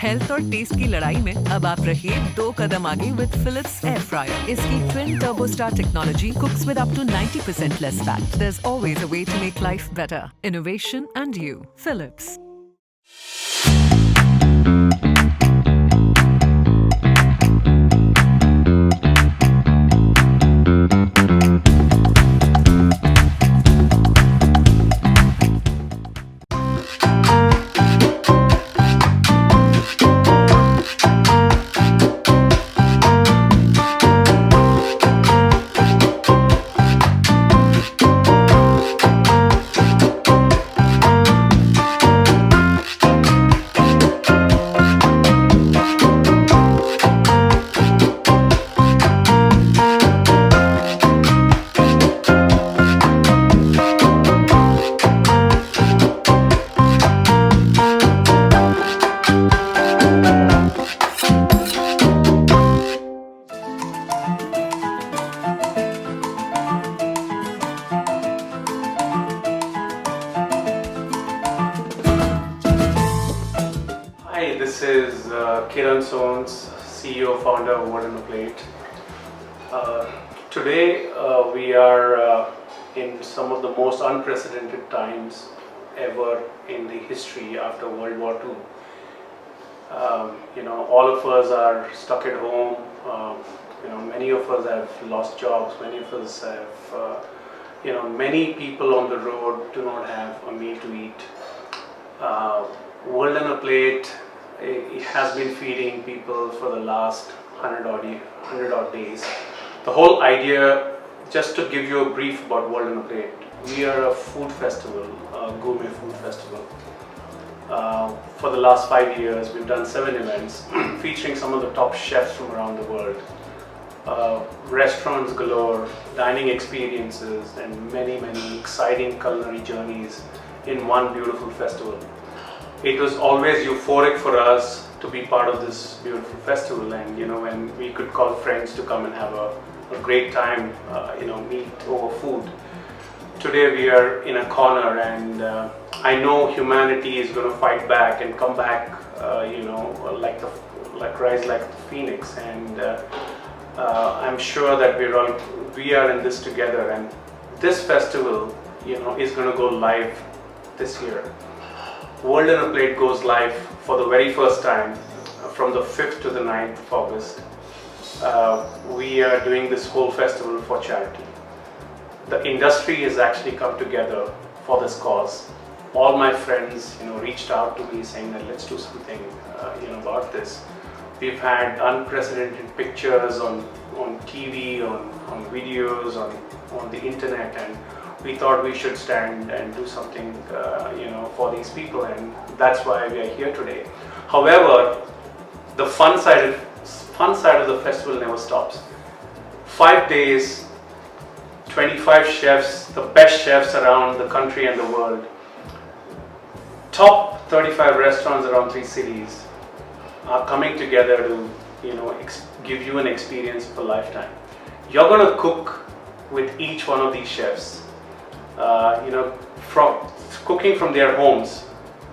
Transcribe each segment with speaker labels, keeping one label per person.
Speaker 1: Health और test की लड़ाई में अब आप रहिए 2 कदम आगे विद फिलिप्स एयर फ्रायर। इसकी twin turbo star technology cooks with up to 90% less fat. There is always a way to make life better. Innovation and you, Philips.
Speaker 2: This is Kiran Soans, CEO, founder of Word on a Plate. Today we are in some of the most unprecedented times ever in the history after World War II. All of us are stuck at home. Many of us have lost jobs. Many of us have, many people on the road do not have a meal to eat. World on a Plate, it has been feeding people for the last 100 odd days. The whole idea, just to give you a brief about World on a Plate, we are a food festival, a gourmet food festival. For the last 5 years, we've done 7 events featuring some of the top chefs from around the world. Restaurants galore, dining experiences, and many exciting culinary journeys in one beautiful festival. It was always euphoric for us to be part of this beautiful festival, and when we could call friends to come and have a great time, meet over food. Today we are in a corner, and I know humanity is going to fight back and come back, rise like the phoenix, and I'm sure that we are in this together, and this festival, is going to go live this year. World on a Plate goes live for the very first time from the 5th to the 9th of August. We are doing this whole festival for charity. The industry has actually come together for this cause. All my friends, reached out to me saying that let's do something, about this. We've had unprecedented pictures on TV, on videos, on the internet, and we thought we should stand and do something, for these people, and that's why we are here today. However, the fun side of the festival never stops. 5 days, 25 chefs, the best chefs around the country and the world. Top 35 restaurants around 3 cities are coming together to, give you an experience of a lifetime. You're going to cook with each one of these chefs. From cooking from their homes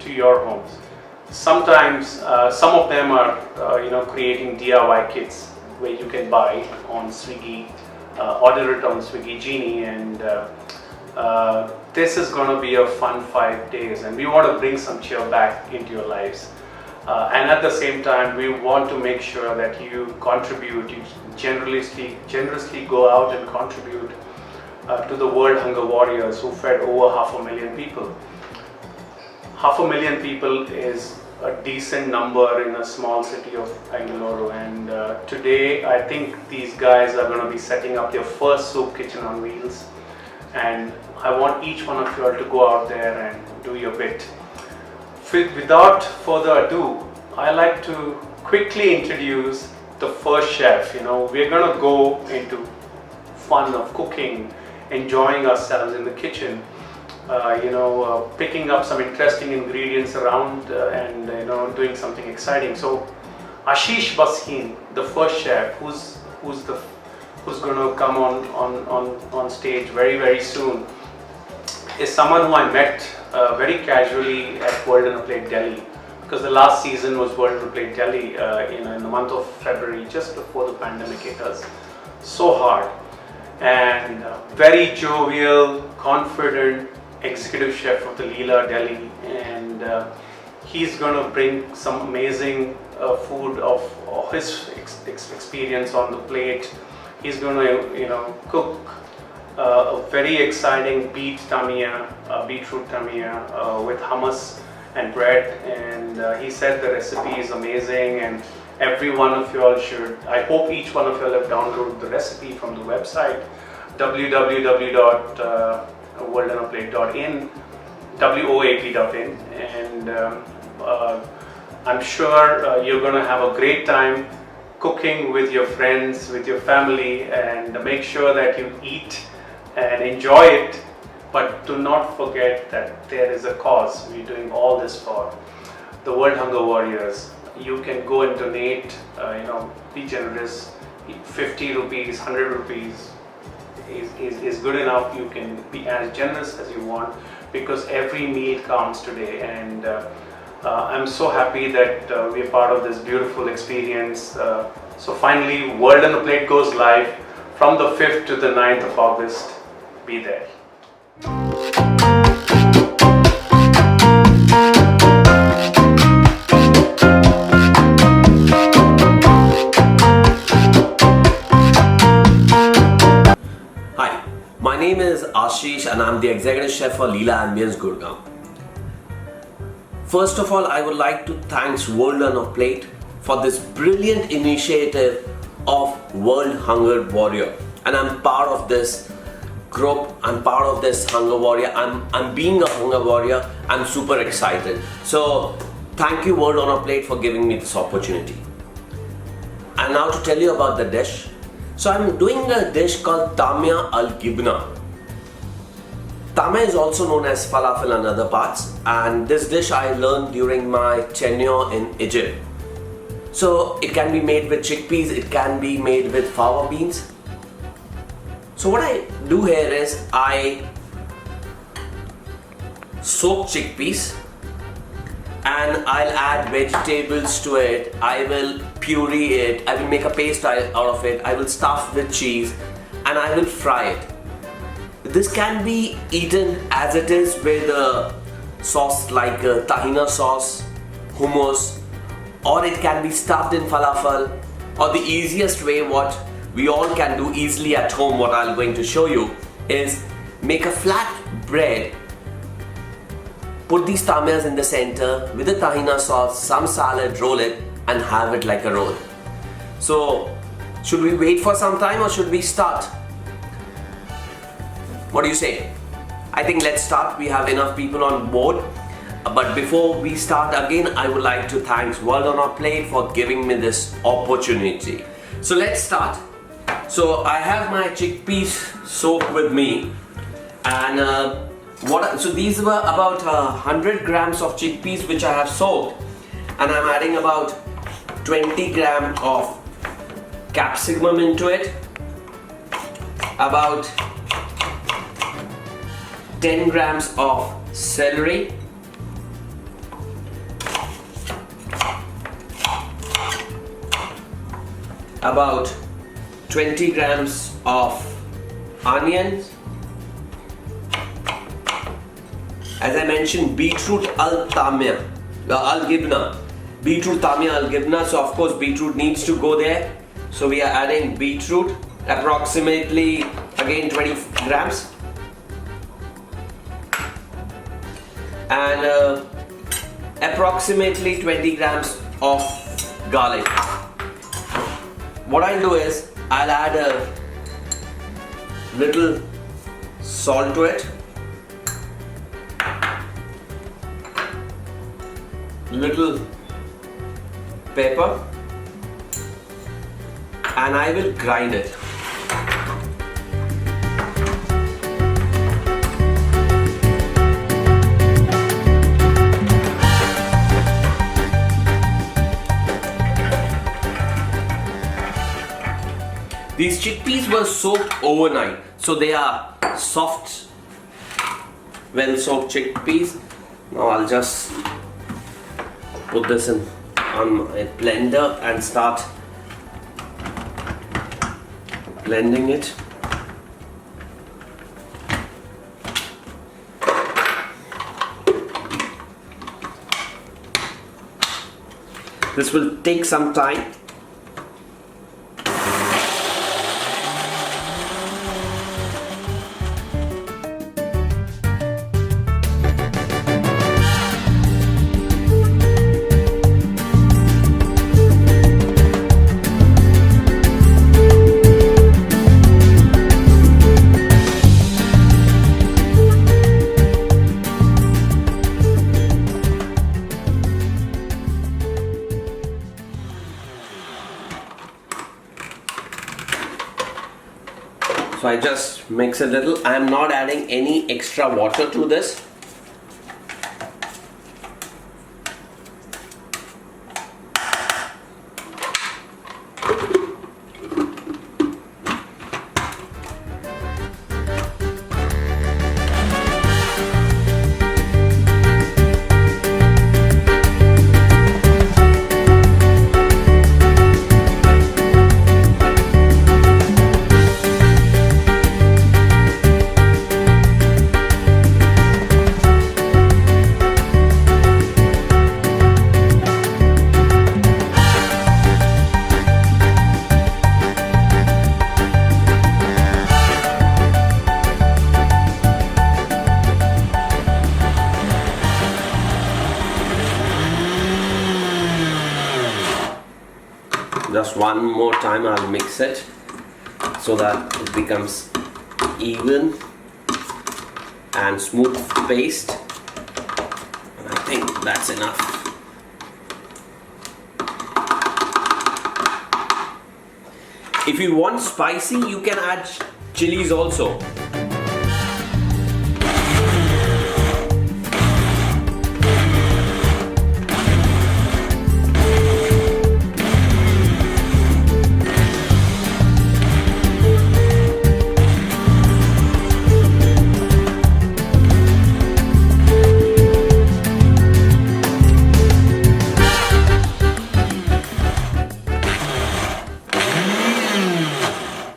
Speaker 2: to your homes. Sometimes some of them are creating DIY kits where you can buy on Swiggy, order it on Swiggy Genie, and this is going to be a fun 5 days, and we want to bring some cheer back into your lives, and at the same time we want to make sure that you contribute, you generously go out and contribute to the world hunger warriors who fed over 500,000 people. 500,000 people is a decent number in a small city of Bangalore. And today I think these guys are going to be setting up their first soup kitchen on wheels. And I want each one of you all to go out there and do your bit. Without further ado, I like to quickly introduce the first chef. You know, we're going to go into fun of cooking, enjoying ourselves in the kitchen. Picking up some interesting ingredients around and doing something exciting. So ASHISH Bhasin, the first chef, who's going to come on stage very soon, is someone who I met very casually at World on a Plate Delhi, because the last season was World on a Plate Delhi in the month of February, just before the pandemic hit us so hard. And very jovial, confident executive chef of the Leela Delhi, and he's going to bring some amazing food of his experience on the plate. He's going to cook a very exciting Beetroot Tamiya with hummus and bread, and he said the recipe is amazing, and every one of you all should. I hope each one of you all have downloaded the recipe from the website www.worldonAplate.in, WOAP.in, and I'm sure you're going to have a great time cooking with your friends, with your family, and make sure that you eat and enjoy it, but do not forget that there is a cause. We're doing all this for the World Hunger Warriors. You can go and donate, be generous. 50 rupees, 100 rupees is good enough. You can be as generous as you want, because every meal counts today, and I'm so happy that we're part of this beautiful experience. So finally, World on a Plate goes live from the 5th to the 9th of August. Be there.
Speaker 3: Hi, my name is Ashish and I'm the executive chef for Leela Ambience Gurugram. First of all, I would like to thank World on a Plate for this brilliant initiative of World Hunger Warrior, and I'm part of this group. I'm part of this hunger warrior. I'm being a hunger warrior. I'm super excited. So thank you, World on a Plate, for giving me this opportunity. And now to tell you about the dish. So I'm doing a dish called Tamiya al-Gibna. Tamiya is also known as falafel in other parts, and this dish I learned during my tenure in Egypt. So it can be made with chickpeas, it can be made with fava beans. So what I do here is I soak chickpeas and I'll add vegetables to it. I will puree it, I will make a paste out of it, I will stuff with cheese, and I will fry it. This can be eaten as it is with a sauce like tahini sauce, hummus, or it can be stuffed in falafel, or the easiest way what we all can do easily at home, what I'm going to show you, is make a flat bread, put these tamiyas in the center with the tahini sauce, some salad, roll it and have it like a roll. So should we wait for some time or should we start? What do you say? I think let's start. We have enough people on board. But before we start again, I would like to thank World on a Plate for giving me this opportunity. So let's start. So I have my chickpeas soaked with me, and so these were about 100 grams of chickpeas which I have soaked, and I'm adding about 20 grams of capsicum into it, about 10 grams of celery, about 20 grams of onions, as I mentioned, beetroot al-Tamiya, al-Gibna, beetroot Tamiya al-Gibna, so of course beetroot needs to go there, so we are adding beetroot, approximately again 20 grams, and approximately 20 grams of garlic. What I'll do is I'll add a little salt to it, little pepper, and I will grind it. These chickpeas were soaked overnight, so they are soft, well soaked chickpeas. Now I'll just put this in on my blender and start blending it. This will take some time. So I just mix a little. I am not adding any extra water to this. Just one more time I'll mix it so that it becomes even and smooth paste. And I think that's enough. If you want spicy, you can add chilies also.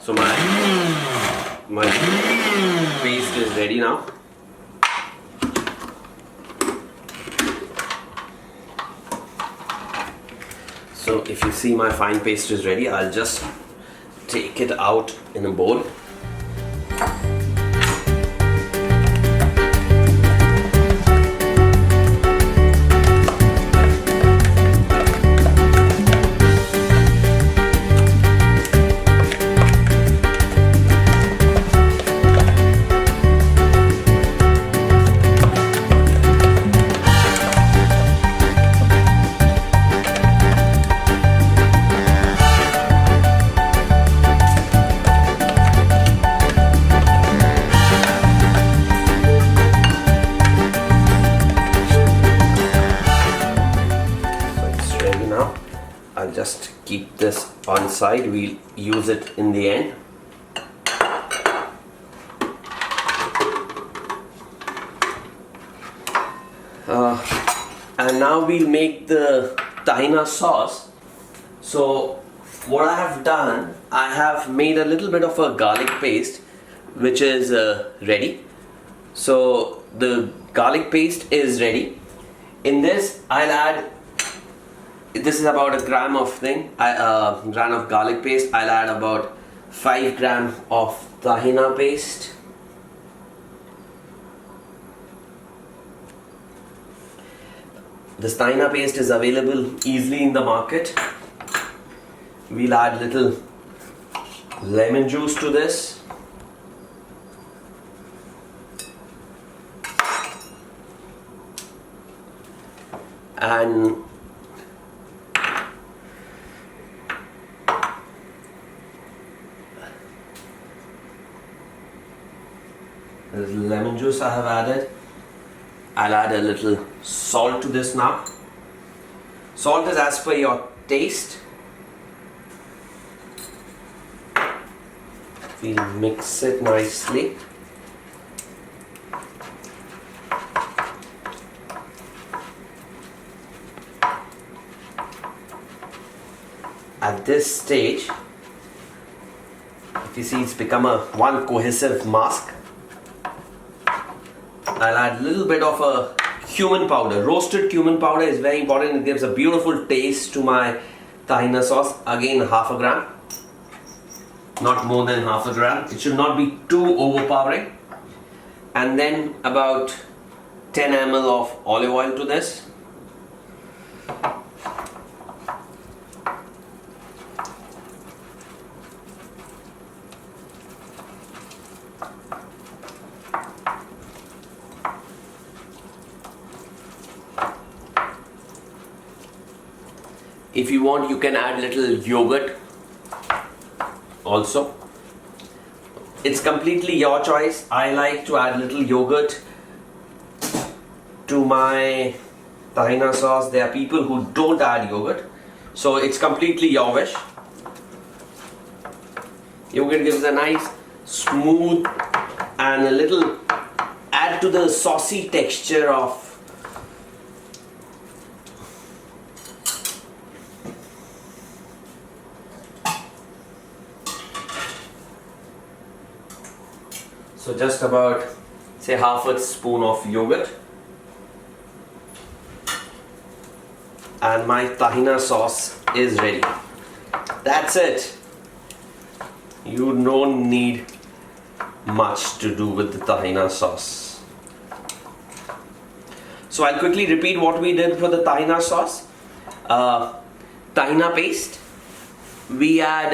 Speaker 3: So my paste is ready now. So if you see my fine paste is ready, I'll just take it out in a bowl. I'll just keep this on side, we'll use it in the end. And now we'll make the tahini sauce. So what I have done, I have made a little bit of a garlic paste which is ready. So the garlic paste is ready. In this I'll add, this is about a gram of gram of garlic paste. I'll add about 5 grams of tahini paste. This tahina paste is available easily in the market. We'll add little lemon juice to this. And there's lemon juice I have added. I'll add a little salt to this now. Salt is as per your taste. We'll mix it nicely. At this stage, if you see, it's become one cohesive mask. I'll add a little bit of a cumin powder. Roasted cumin powder is very important. It gives a beautiful taste to my tahina sauce. Again, half a gram. Not more than half a gram. It should not be too overpowering. And then about 10 ml of olive oil to this. If you want, you can add little yogurt also. It's completely your choice. I like to add little yogurt to my tahina sauce. There are people who don't add yogurt, so it's completely your wish. Yogurt gives a nice smooth and a little add to the saucy texture of so just about say half a spoon of yogurt, and my tahina sauce is ready. That's it. You don't need much to do with the tahina sauce. So I'll quickly repeat what we did for the tahina sauce. Tahina paste. We add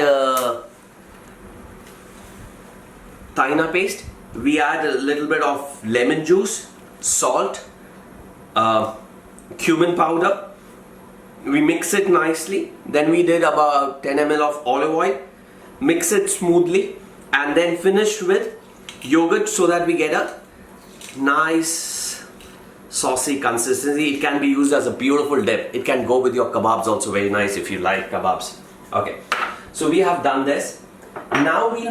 Speaker 3: tahina paste. We add a little bit of lemon juice, salt, cumin powder. We mix it nicely. Then we did about 10 ml of olive oil. Mix it smoothly and then finish with yogurt so that we get a nice saucy consistency. It can be used as a beautiful dip. It can go with your kebabs also, very nice if you like kebabs. Okay, so we have done this. Now we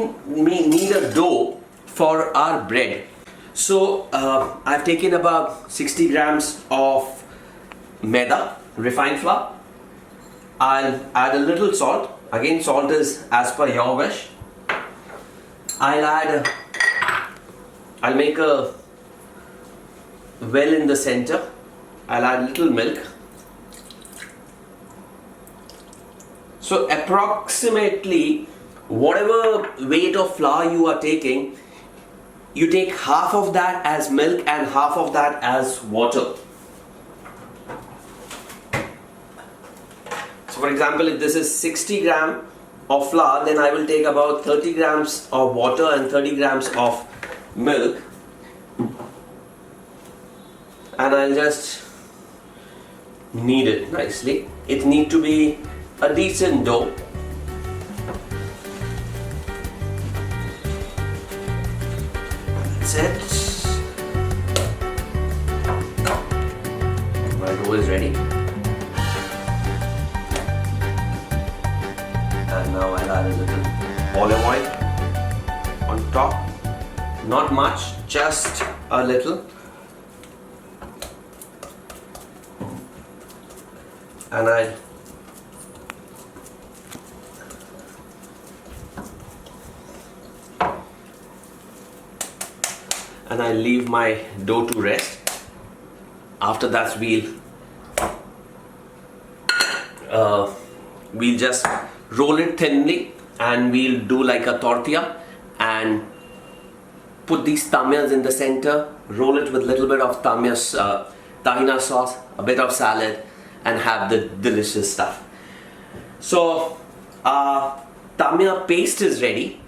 Speaker 3: need a dough for our bread. So I've taken about 60 grams of maida, refined flour. I'll add a little salt. Again, salt is as per your wish. I'll make a well in the center. I'll add little milk. So approximately whatever weight of flour you are taking, you take half of that as milk and half of that as water. So for example, if this is 60 grams of flour, then I will take about 30 grams of water and 30 grams of milk, and I'll just knead it nicely. It needs to be a decent dough. That's it. My dough is ready. And now I'll add a little olive oil on top. Not much, just a little. And I leave my dough to rest. After that, we'll just roll it thinly and we'll do like a tortilla and put these tamiyas in the center, roll it with little bit of tamiyas tahina sauce, a bit of salad, and have the delicious stuff. So Tamiya paste is ready,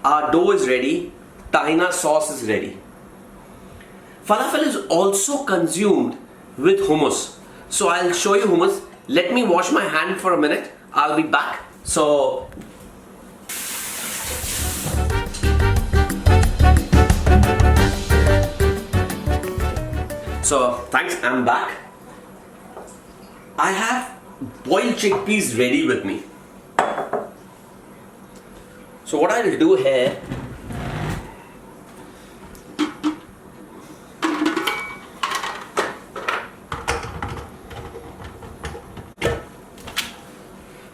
Speaker 3: our dough is ready, tahina sauce is ready. Falafel is also consumed with hummus. So I'll show you hummus. Let me wash my hand for a minute. I'll be back. So thanks, I'm back. I have boiled chickpeas ready with me. So what I will do here,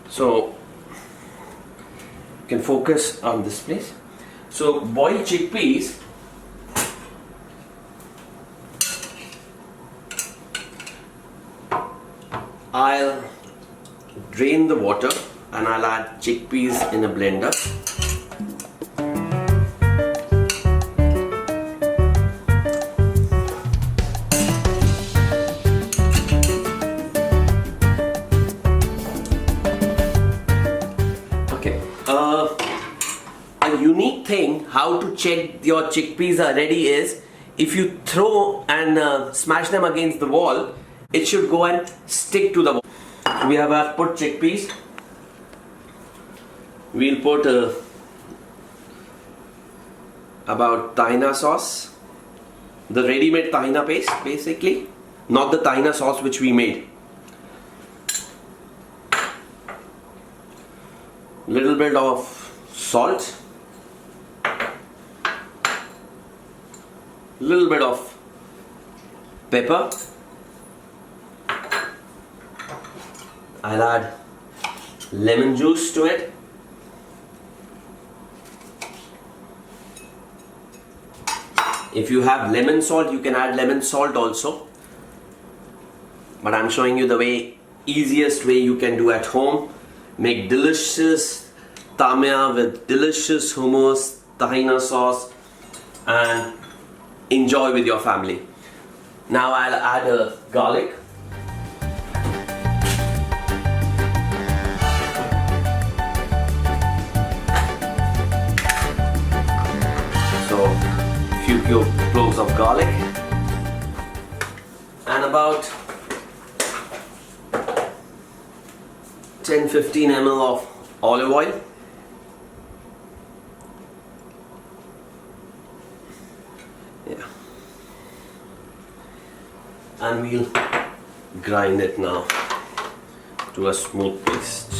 Speaker 3: so you can focus on this place. So boiled chickpeas, I'll drain the water and I'll add chickpeas in a blender. Okay. A unique thing how to check your chickpeas are ready is if you throw and smash them against the wall, it should go and stick to the wall. We have put chickpeas. We'll put about tahina sauce, the ready-made tahina paste basically, not the tahina sauce which we made. Little bit of salt, little bit of pepper. I'll add lemon juice to it. If you have lemon salt, you can add lemon salt also. But I'm showing you the easiest way you can do at home. Make delicious Tamiya with delicious hummus, tahina sauce, and enjoy with your family. Now I'll add garlic. Few cloves of garlic and about 10-15 ml of olive oil. Yeah. And we'll grind it now to a smooth paste.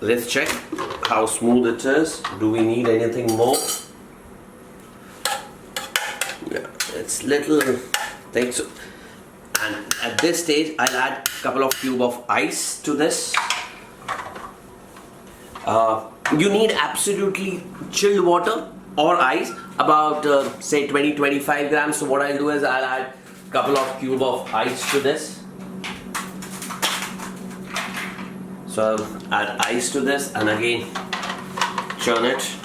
Speaker 3: Let's check how smooth it is. Do we need anything more? Yeah, it's little thick. So, and at this stage, I'll add a couple of cubes of ice to this. You need absolutely chilled water or ice, about say 20-25 grams. So what I'll do is I'll add a couple of cubes of ice to this. So I'll add ice to this and again churn it.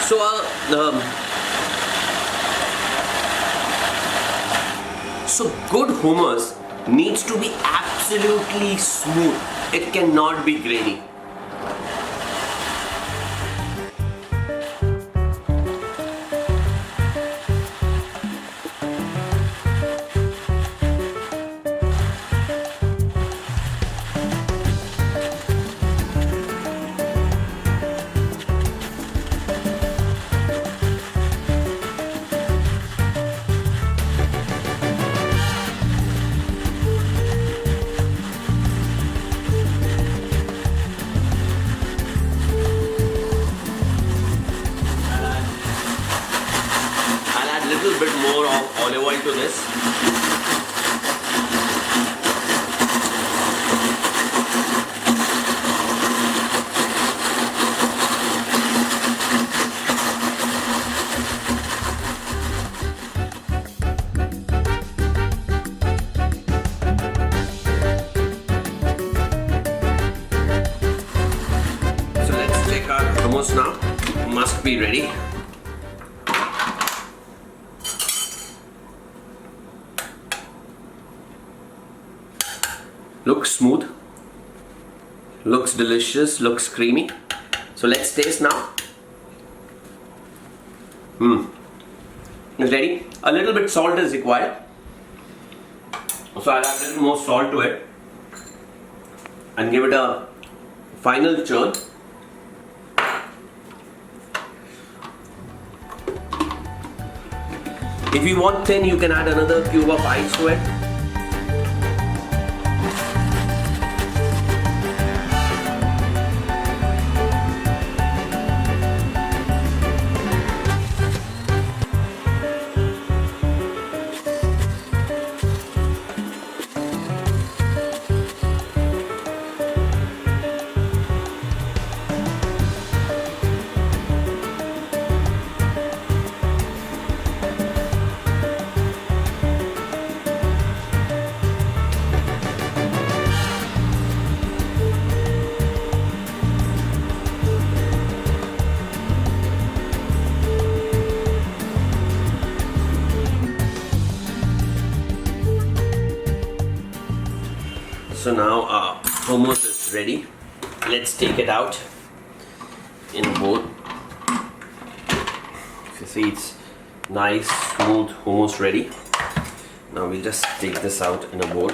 Speaker 3: So so good hummus needs to be absolutely smooth. It cannot be grainy. Little bit more of olive oil to this. So let's check our hummus now. Must be ready. Looks smooth, looks delicious, looks creamy. So let's taste now. It's ready. A little bit salt is required. So I'll add a little more salt to it and give it a final churn. If you want thin, you can add another cube of ice to it. So now our hummus is ready. Let's take it out in a bowl. You see it's nice, smooth hummus ready. Now we'll just take this out in a bowl.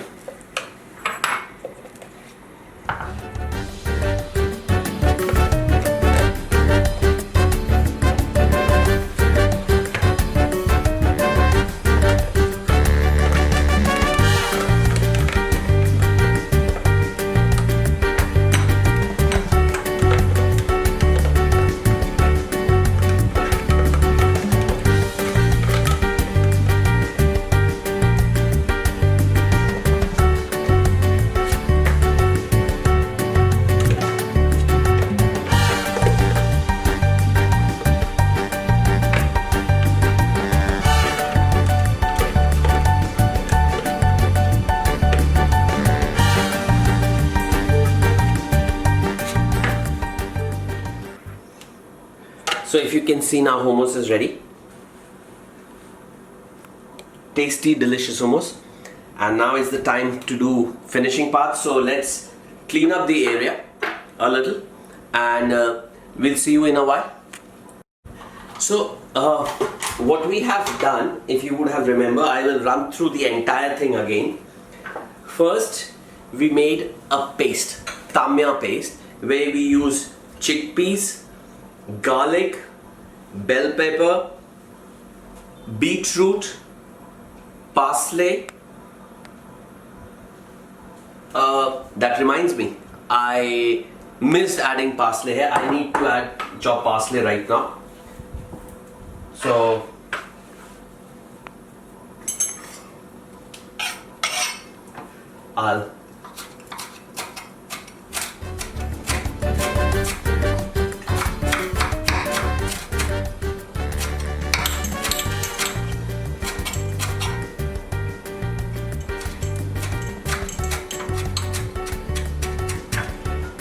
Speaker 3: So if you can see now, hummus is ready. Tasty, delicious hummus. And now is the time to do finishing part. So let's clean up the area a little and we'll see you in a while. So what we have done, if you would have remember, I will run through the entire thing again. First, we made a paste, Tamiya paste, where we use chickpeas, garlic, bell pepper, beetroot, parsley. That reminds me, I missed adding parsley here. I need to add chopped parsley right now. So I'll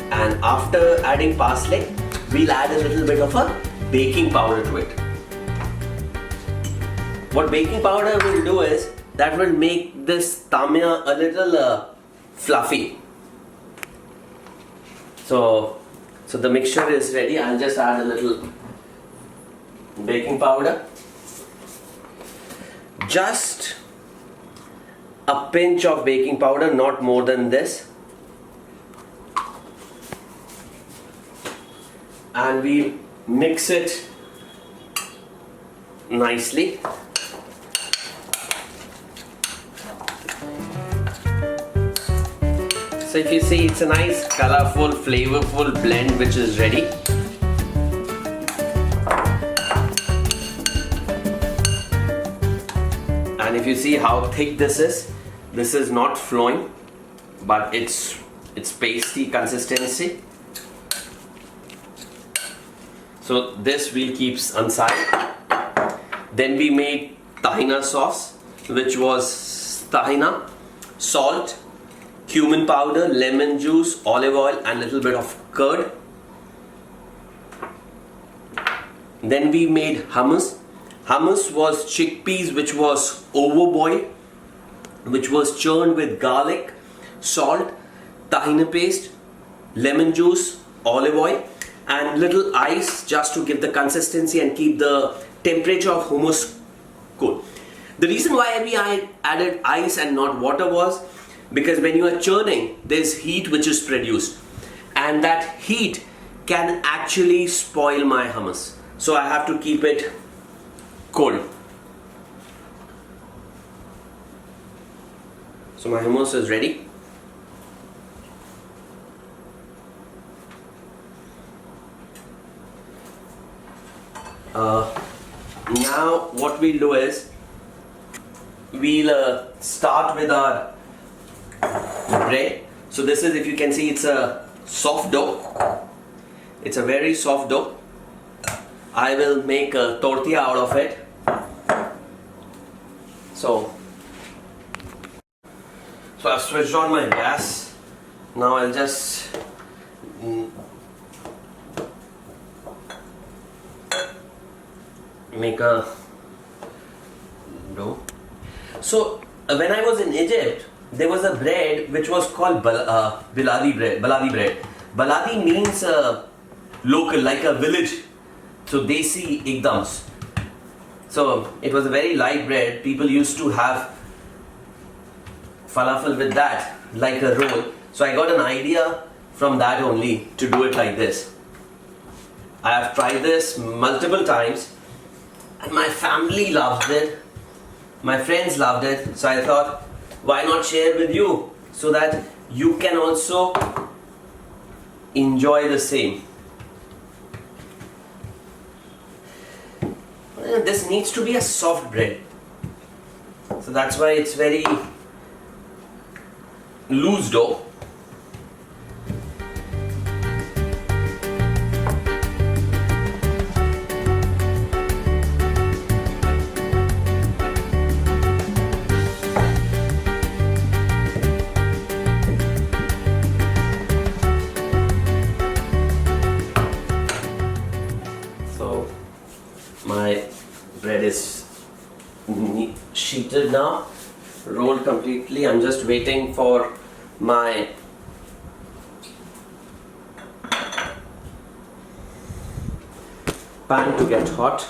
Speaker 3: and after adding parsley, we'll add a little bit of a baking powder to it. What baking powder will do is that will make this Tamiya a little fluffy. So the mixture is ready. I'll just add a little baking powder. Just a pinch of baking powder, not more than this. And we mix it nicely. So if you see, it's a nice, colorful, flavorful blend which is ready. And if you see how thick this is not flowing, but it's pasty consistency. So this we'll keep on side. Then we made tahina sauce, which was tahina, salt, cumin powder, lemon juice, olive oil and little bit of curd. Then we made hummus. Hummus was chickpeas which was overboiled, which was churned with garlic, salt, tahini paste, lemon juice, olive oil and little ice just to give the consistency and keep the temperature of hummus cool. The reason why we added ice and not water was because when you are churning, there's heat which is produced and that heat can actually spoil my hummus. So I have to keep it cold. So my hummus is ready. Now what we'll do is we'll start with our bread. So this is, if you can see, it's a soft dough. It's a very soft dough. I will make a tortilla out of it. So I've switched on my gas. Now I'll just make a dough. So when I was in Egypt, there was a bread which was called Baladi bread. Baladi means local, like a village. So desi ekdams. So it was a very light bread. People used to have falafel with that, like a roll. So I got an idea from that only to do it like this. I have tried this multiple times and my family loved it. My friends loved it. So I thought, why not share with you so that you can also enjoy the same. This needs to be a soft bread. So that's why it's very loose dough. So my bread is sheeted now, rolled completely. I'm just waiting for my pan to get hot.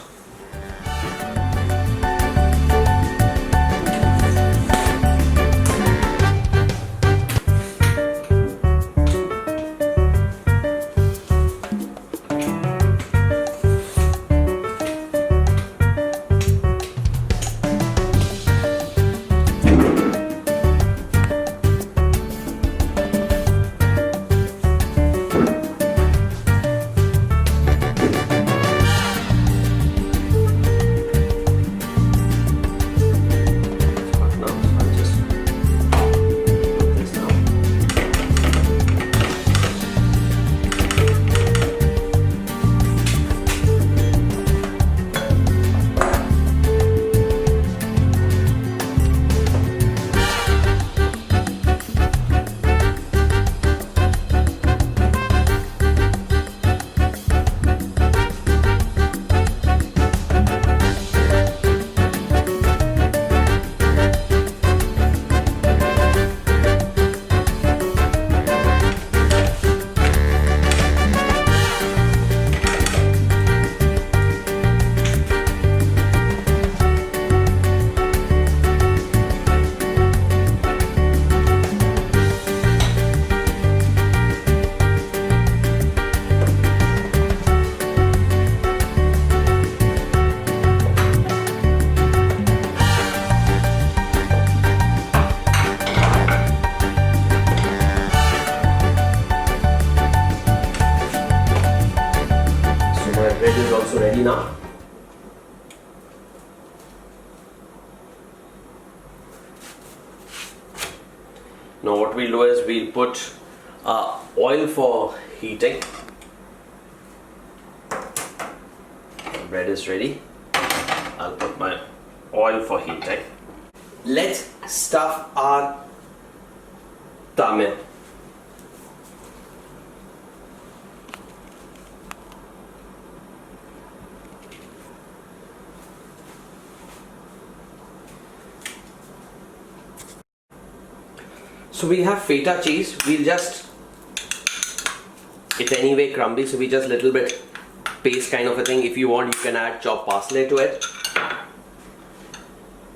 Speaker 3: bread is also ready now. Now what we'll do is we'll put oil for heating. Bread is ready. I'll put my oil for heating. Let's stuff our Tamiya. So we have feta cheese. We'll just, it's anyway crumbly, so we just little bit paste kind of a thing. If you want, you can add chopped parsley to it.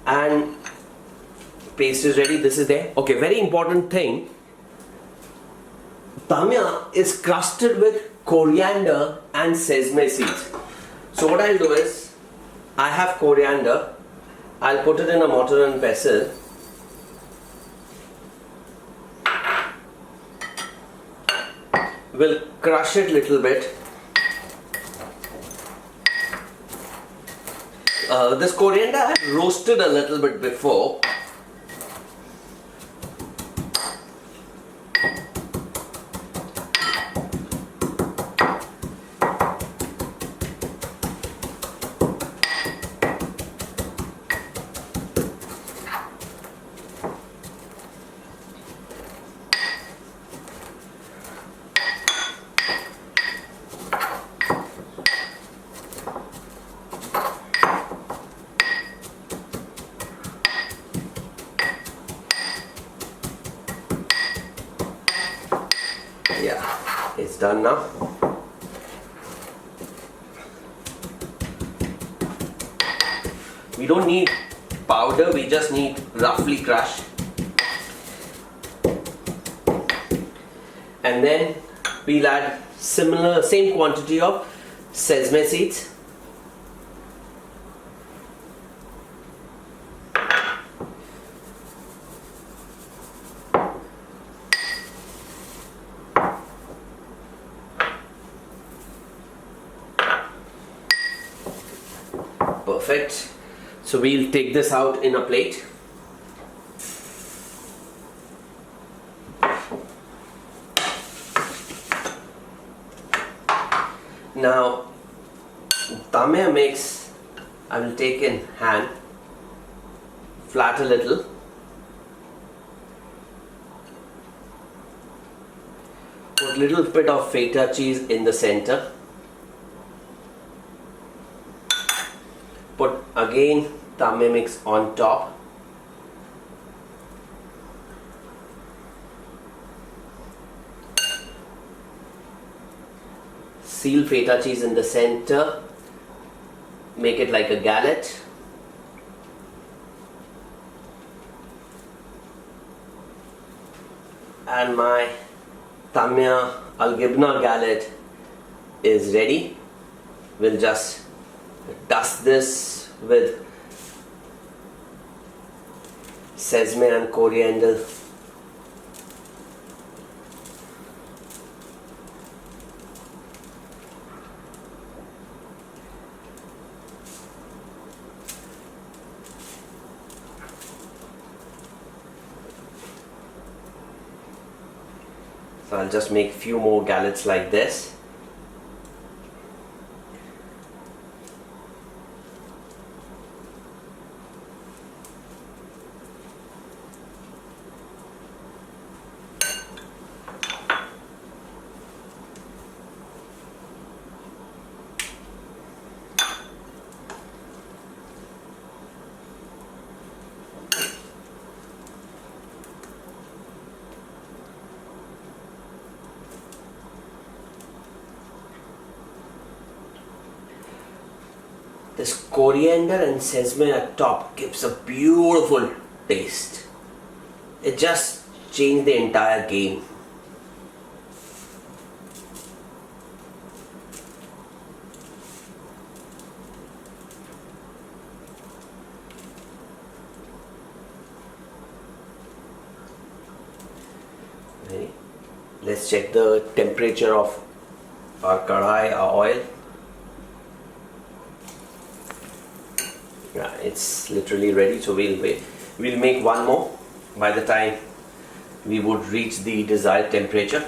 Speaker 3: And paste is ready. This is there. Okay, very important thing. Tamiya is crusted with coriander and sesame seeds. So what I'll do is, I have coriander. I'll put it in a mortar and pestle. We'll crush it little bit. This coriander I had roasted a little bit before. Yeah, it's done now. We don't need powder, we just need roughly crushed. And then we'll add same quantity of sesame seeds. Perfect. So we'll take this out in a plate. Now, Tamiya mix, I will take in hand, flat a little. Put little bit of feta cheese in the center. Put again Tamiya mix on top. Seal feta cheese in the center. Make it like a galette. And my Tamiya Al-Gibna galette is ready. We'll just dust this with sesame and coriander. So I'll just make few more galettes like this. This coriander and sesame at top gives a beautiful taste. It just changed the entire game. Let's check the temperature of our kadhai, our oil. Yeah, it's literally ready, so we'll wait. We'll make one more by the time we would reach the desired temperature.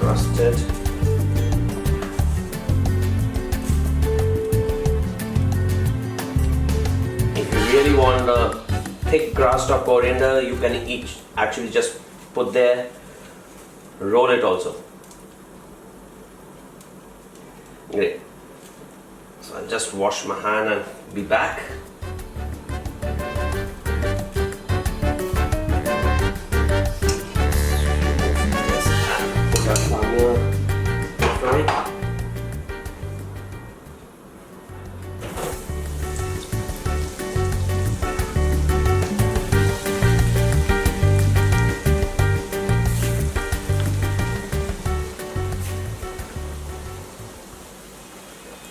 Speaker 3: Crusted. If you really want a thick crust of coriander, you can actually just put there, roll it also. Great. So I'll just wash my hand and be back.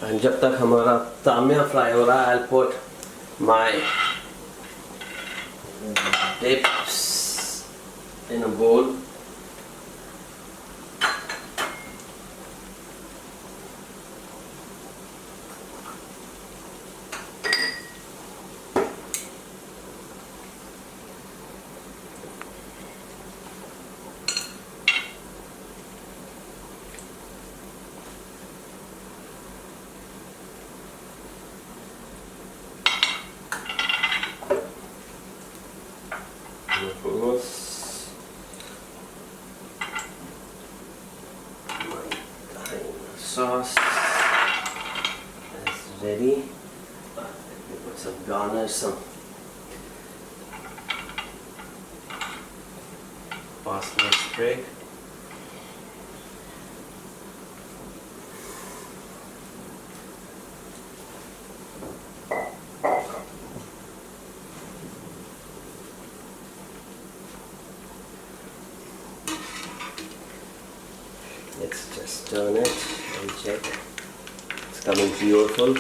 Speaker 3: And जब तक हमारा Tamia fry हो रहा है, I'll put my dips in a bowl. Hummus. My tahini sauce is ready. Let me put some garnish, some parsley sprig. Let's just turn it and check. It's coming beautiful.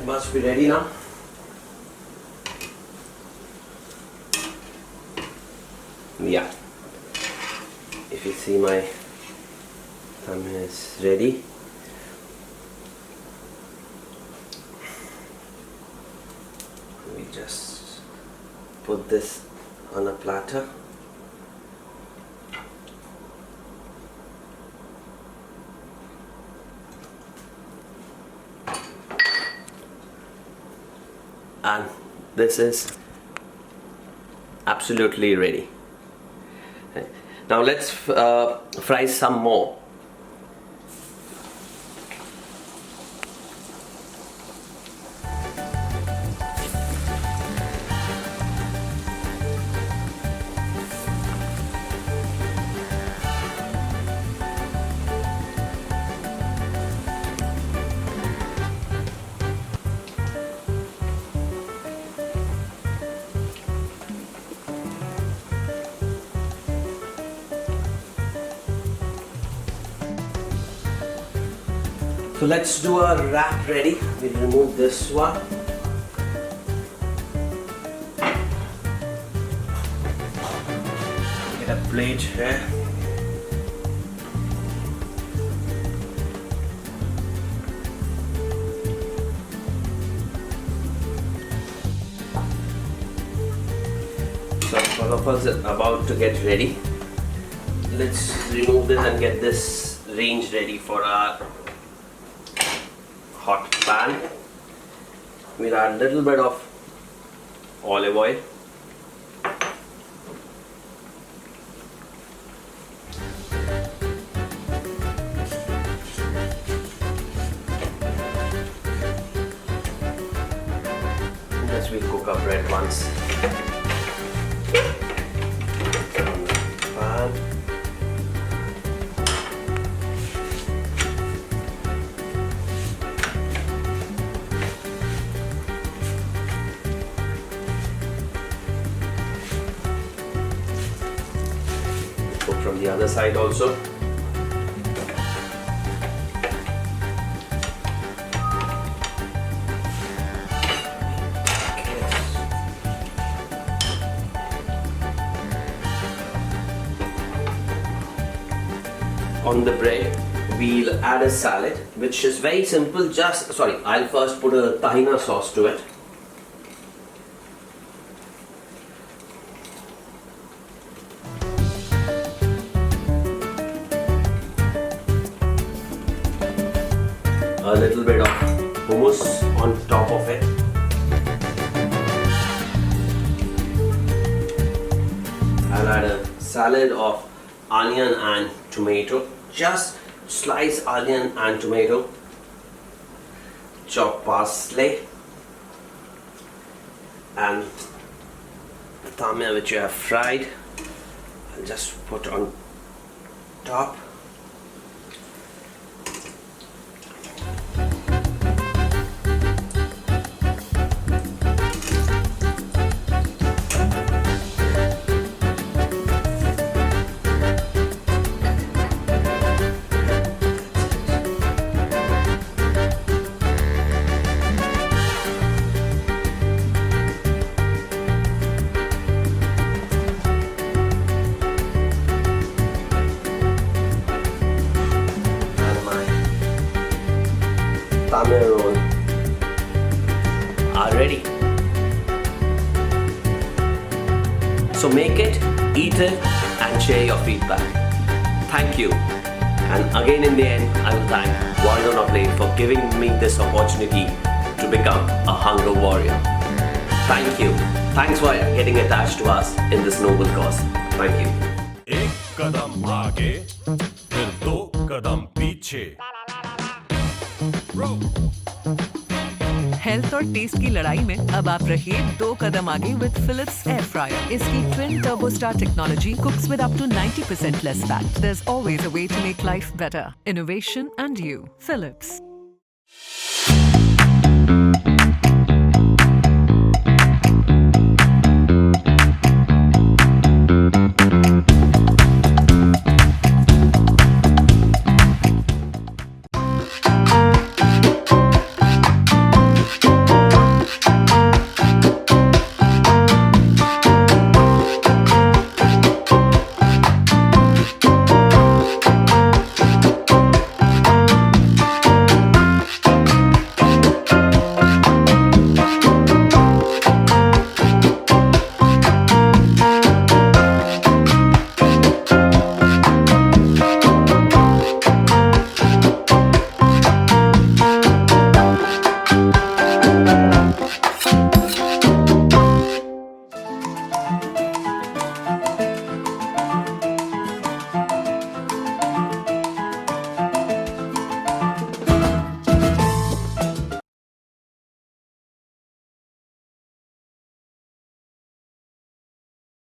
Speaker 3: Must be ready now. Yeah, if you see, my thumb is ready. We just put this on a platter. and this is absolutely ready. Now let's fry some more. So let's do a wrap ready. We'll remove this one. Get a plate here. So all of us are about to get ready. Let's remove this and get this range ready for our hot pan. We'll add a little bit of olive oil. Just we'll cook our bread once. Pan. From the other side also. On the bread we'll add a salad which is very simple. I'll first put a tahini sauce to it. A little bit of hummus on top of it. I'll add a salad of onion and tomato. Just slice onion and tomato. Chop parsley and the tamiya which you have fried. I'll just put on top. Tamiya roll are ready. So make it, eat it and share your feedback. Thank you. And again in the end, I will thank World on a Plate for giving me this opportunity to become a hunger warrior. Thank you. Thanks for getting attached to us in this noble cause. Thank you.
Speaker 4: एक कदम आगे फिर दो कदम पीछे.
Speaker 1: Health और test की लड़ाई में अब आप रहिए 2 कदम आगे विद फिलिप्स एयर फ्रायर. इसकी twin turbo star technology cooks with up to 90% less fat. There's always a way to make life better. Innovation and you. Philips.